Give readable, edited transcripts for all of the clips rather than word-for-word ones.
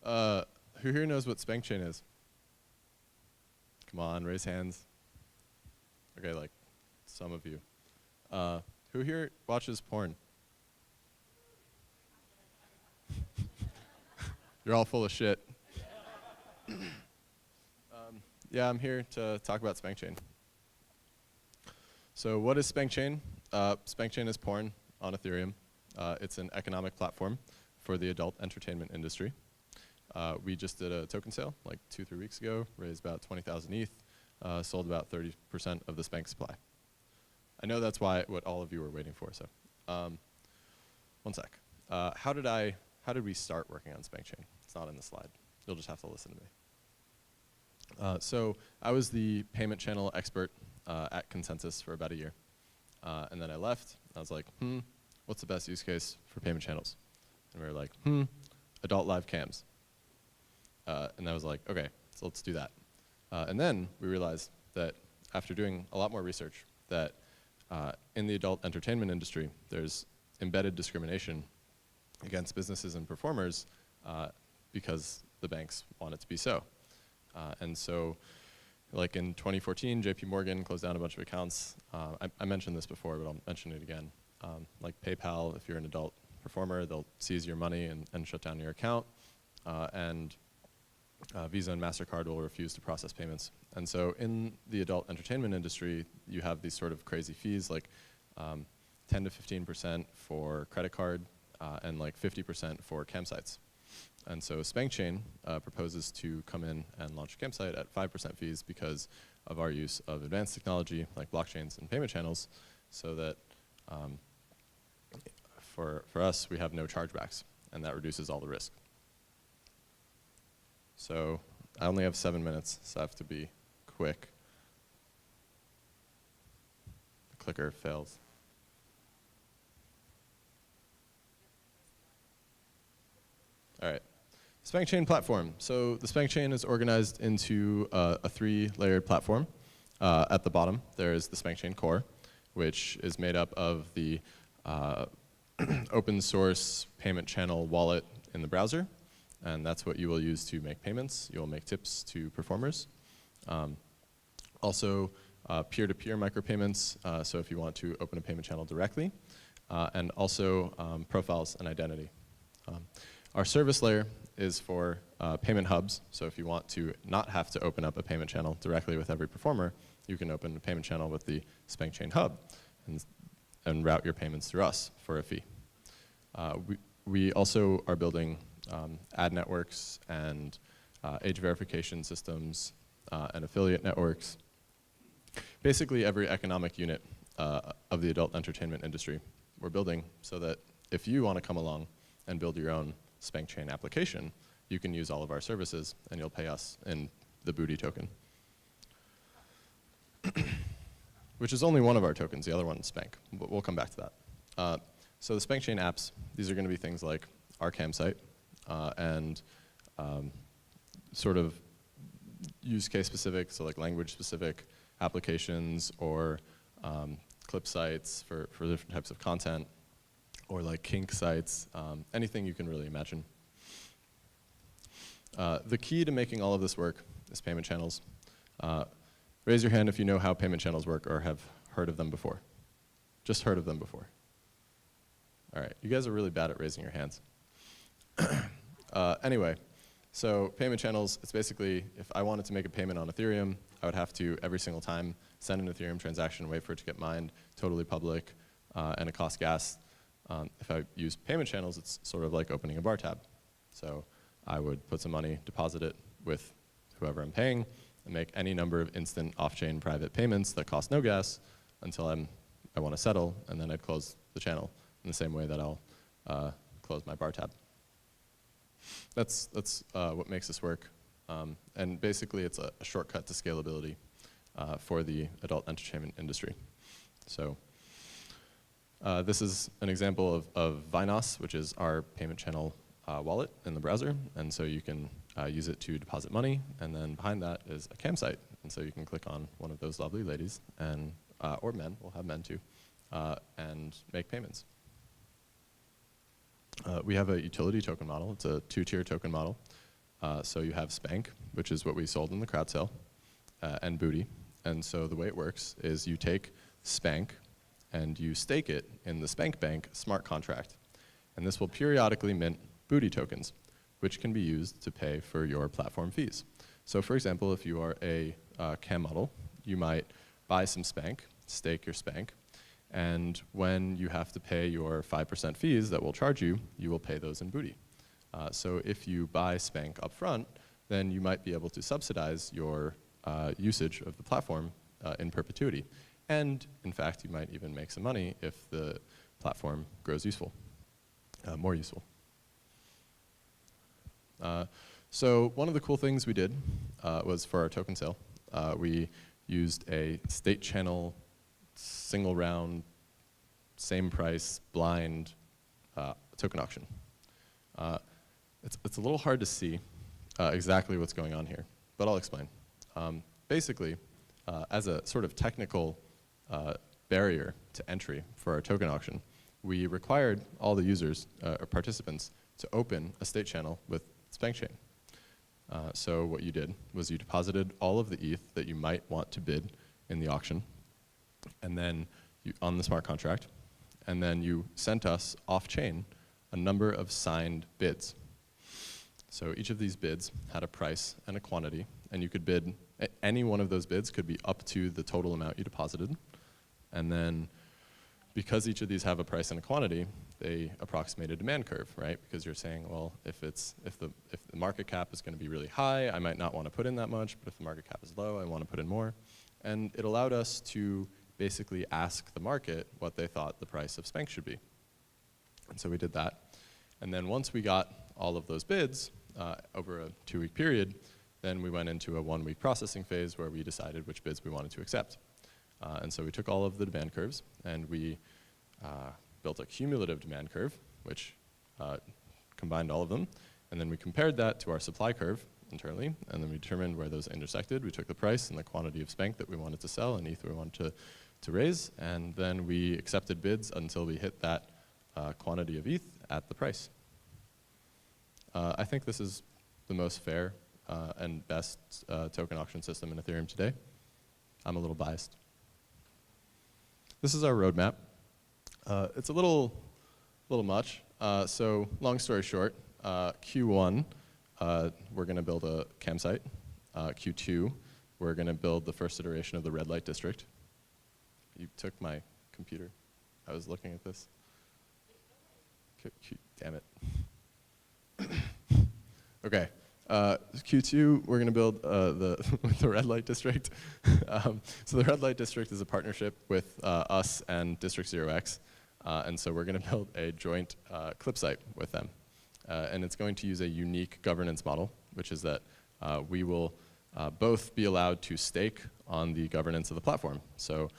Who here knows what SpankChain is? Come on, raise hands. Okay, like some of you. Who here watches porn? You're all full of shit. Yeah, I'm here to talk about SpankChain. So what is SpankChain? SpankChain is porn on Ethereum. It's an economic platform for the adult entertainment industry. We just did a token sale like 2-3 weeks ago, raised about 20,000 ETH, sold about 30% of the Spank supply. I know that's what all of you were waiting for, so one sec. How did we start working on SpankChain? It's not in the slide. You'll just have to listen to me. So I was the payment channel expert at Consensus for about a year. And then I left. I was like, what's the best use case for payment channels? And we were like, adult live cams. And I was like, okay, so let's do that. And then we realized that after doing a lot more research, that in the adult entertainment industry, there's embedded discrimination against businesses and performers because the banks want it to be so. And so, like in 2014, JP Morgan closed down a bunch of accounts. I mentioned this before, but I'll mention it again. Like PayPal, if you're an adult performer, they'll seize your money and shut down your account. And Visa and MasterCard will refuse to process payments. And so in the adult entertainment industry, you have these sort of crazy fees, like 10 to 15% for credit card and like 50% for campsites. And so SpankChain proposes to come in and launch a campsite at 5% fees because of our use of advanced technology like blockchains and payment channels, so that for us, we have no chargebacks, and that reduces all the risk. So I only have 7 minutes, so I have to be quick. The clicker fails. All right. SpankChain platform. So the SpankChain is organized into a 3-layered platform. At the bottom, there is the SpankChain core, which is made up of the open source payment channel wallet in the browser. And that's what you will use to make payments. You'll make tips to performers. Also, peer-to-peer micropayments, so if you want to open a payment channel directly. And also profiles and identity. Our service layer is for payment hubs. So if you want to not have to open up a payment channel directly with every performer, you can open a payment channel with the SpankChain hub and route your payments through us for a fee. We also are building ad networks and age verification systems and affiliate networks. Basically every economic unit of the adult entertainment industry we're building, so that if you want to come along and build your own SpankChain application, you can use all of our services and you'll pay us in the booty token. Which is only one of our tokens, the other one is Spank, but we'll come back to that. So the SpankChain apps, these are going to be things like our campsite and sort of use case specific, so like language specific applications or clip sites for different types of content, or like kink sites, anything you can really imagine. The key to making all of this work is payment channels. Raise your hand if you know how payment channels work or have heard of them before. Just heard of them before. All right, you guys are really bad at raising your hands. Anyway, so payment channels, it's basically, if I wanted to make a payment on Ethereum, I would have to, every single time, send an Ethereum transaction, wait for it to get mined, totally public, and it costs gas. If I use payment channels, it's sort of like opening a bar tab. So I would put some money, deposit it with whoever I'm paying, and make any number of instant off-chain private payments that cost no gas until I want to settle, and then I'd close the channel in the same way that I'll close my bar tab. That's what makes this work. And basically, it's a shortcut to scalability for the adult entertainment industry. So this is an example of Vinos, which is our payment channel wallet in the browser. And so you can use it to deposit money. And then behind that is a campsite. And so you can click on one of those lovely ladies, and or men, we'll have men too, and make payments. We have a utility token model. It's a 2-tier token model. So you have Spank, which is what we sold in the crowd sale, and Booty. And so the way it works is you take Spank and you stake it in the Spank Bank smart contract. And this will periodically mint Booty tokens, which can be used to pay for your platform fees. So for example, if you are a CAM model, you might buy some Spank, stake your Spank, and when you have to pay your 5% fees that we'll charge you, you will pay those in Booty. So if you buy Spank up front, then you might be able to subsidize your usage of the platform in perpetuity. And in fact, you might even make some money if the platform grows useful, more useful. So one of the cool things we did was for our token sale, we used a state channel, single round, same price, blind token auction. It's a little hard to see exactly what's going on here, but I'll explain. Basically, as a sort of technical barrier to entry for our token auction, we required all the users or participants to open a state channel with SpankChain. So what you did was you deposited all of the ETH that you might want to bid in the auction, and then on the smart contract, and then you sent us off-chain a number of signed bids. So each of these bids had a price and a quantity, and you could bid, any one of those bids could be up to the total amount you deposited, and then because each of these have a price and a quantity, they approximate a demand curve, right? Because you're saying, well, if the market cap is going to be really high, I might not want to put in that much, but if the market cap is low, I want to put in more. And it allowed us to basically ask the market what they thought the price of Spank should be. And so we did that. And then once we got all of those bids over a 2-week period, then we went into a 1-week processing phase where we decided which bids we wanted to accept. And so we took all of the demand curves and we built a cumulative demand curve, which combined all of them. And then we compared that to our supply curve internally, and then we determined where those intersected. We took the price and the quantity of Spank that we wanted to sell and ETH we wanted to raise, and then we accepted bids until we hit that quantity of ETH at the price. I think this is the most fair and best token auction system in Ethereum today. I'm a little biased. This is our roadmap. It's a little much. So long story short, Q1, we're going to build a campsite. Q2, we're going to build the first iteration of the Redlight District. You took my computer. I was looking at this. Damn it. Okay. Q2, we're going to build the Redlight District. So the Redlight District is a partnership with us and District 0x. And so we're going to build a joint clip site with them. And it's going to use a unique governance model, which is that we will both be allowed to stake on the governance of the platform. So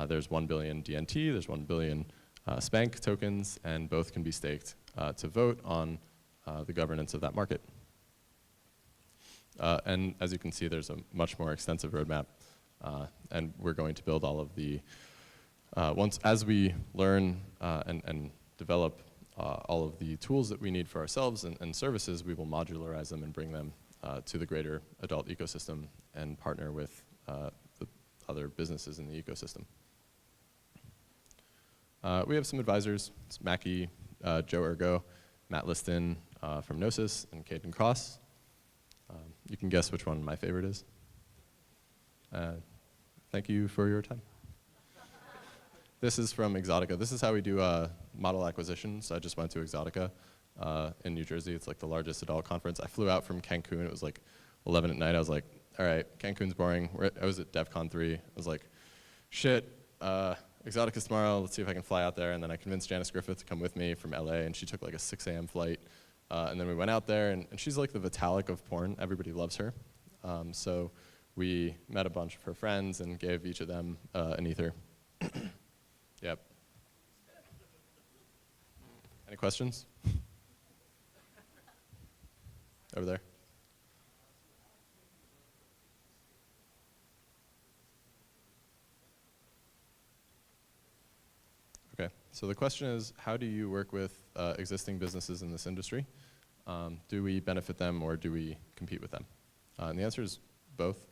there's 1 billion DNT, there's 1 billion Spank tokens, and both can be staked to vote on the governance of that market. And as you can see, there's a much more extensive roadmap. And we're going to build all of the, as we learn and develop all of the tools that we need for ourselves and services, we will modularize them and bring them to the greater adult ecosystem and partner with the other businesses in the ecosystem. We have some advisors. It's Mackie, Joe Ergo, Matt Liston from Gnosis, and Caden Cross. You can guess which one my favorite is. Thank you for your time. This is from Exotica. This is how we do model acquisition. So I just went to Exotica in New Jersey. It's like the largest adult conference. I flew out from Cancun. It was like 11 at night. I was like, all right, Cancun's boring. I was at DevCon 3. I was like, shit, Exotica's tomorrow. Let's see if I can fly out there. And then I convinced Janice Griffith to come with me from LA, and she took like a 6 a.m. flight. And then we went out there, and she's like the Vitalik of porn. Everybody loves her. So we met a bunch of her friends and gave each of them an ether. Yep. Any questions? Over there. Okay, so the question is, how do you work with existing businesses in this industry? Do we benefit them or do we compete with them? And the answer is both.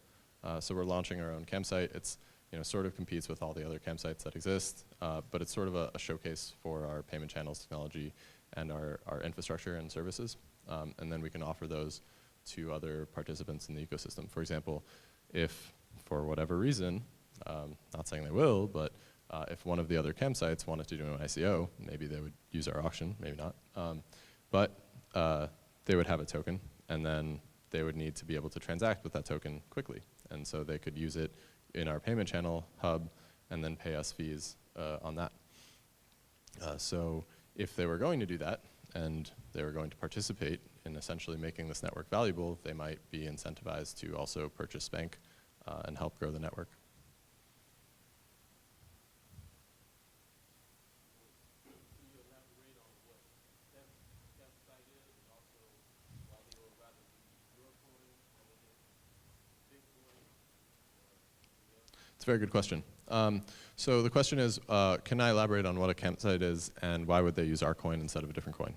So we're launching our own campsite. It's sort of competes with all the other campsites that exist, but it's sort of a showcase for our payment channels technology and our infrastructure and services. And then we can offer those to other participants in the ecosystem. For example, if for whatever reason, not saying they will, but if one of the other campsites wanted to do an ICO, maybe they would use our auction, maybe not. But they would have a token, and then they would need to be able to transact with that token quickly. And so they could use it in our payment channel hub and then pay us fees on that. So if they were going to do that and they were going to participate in essentially making this network valuable, they might be incentivized to also purchase Spank and help grow the network. It's a very good question. So the question is, can I elaborate on what a campsite is and why would they use our coin instead of a different coin?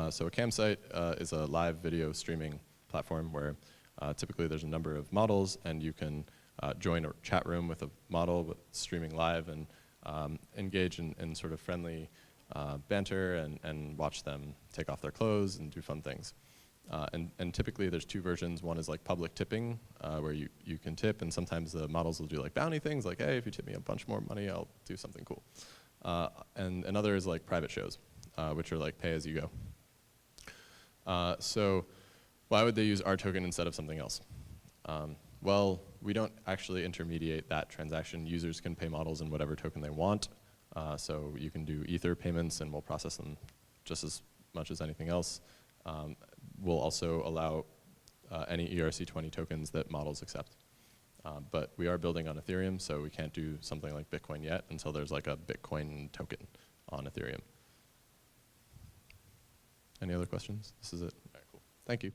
So a campsite is a live video streaming platform where typically there's a number of models and you can join a chat room with a model streaming live and engage in sort of friendly banter and watch them take off their clothes and do fun things. And typically there's two versions. One is like public tipping, where you can tip, and sometimes the models will do like bounty things, like, hey, if you tip me a bunch more money, I'll do something cool. And another is like private shows, which are like pay as you go. So why would they use our token instead of something else? Well, we don't actually intermediate that transaction. Users can pay models in whatever token they want. So you can do Ether payments, and we'll process them just as much as anything else. We'll also allow any ERC20 tokens that models accept. But we are building on Ethereum, so we can't do something like Bitcoin yet until there's like a Bitcoin token on Ethereum. Any other questions? This is it. All right, cool. Thank you.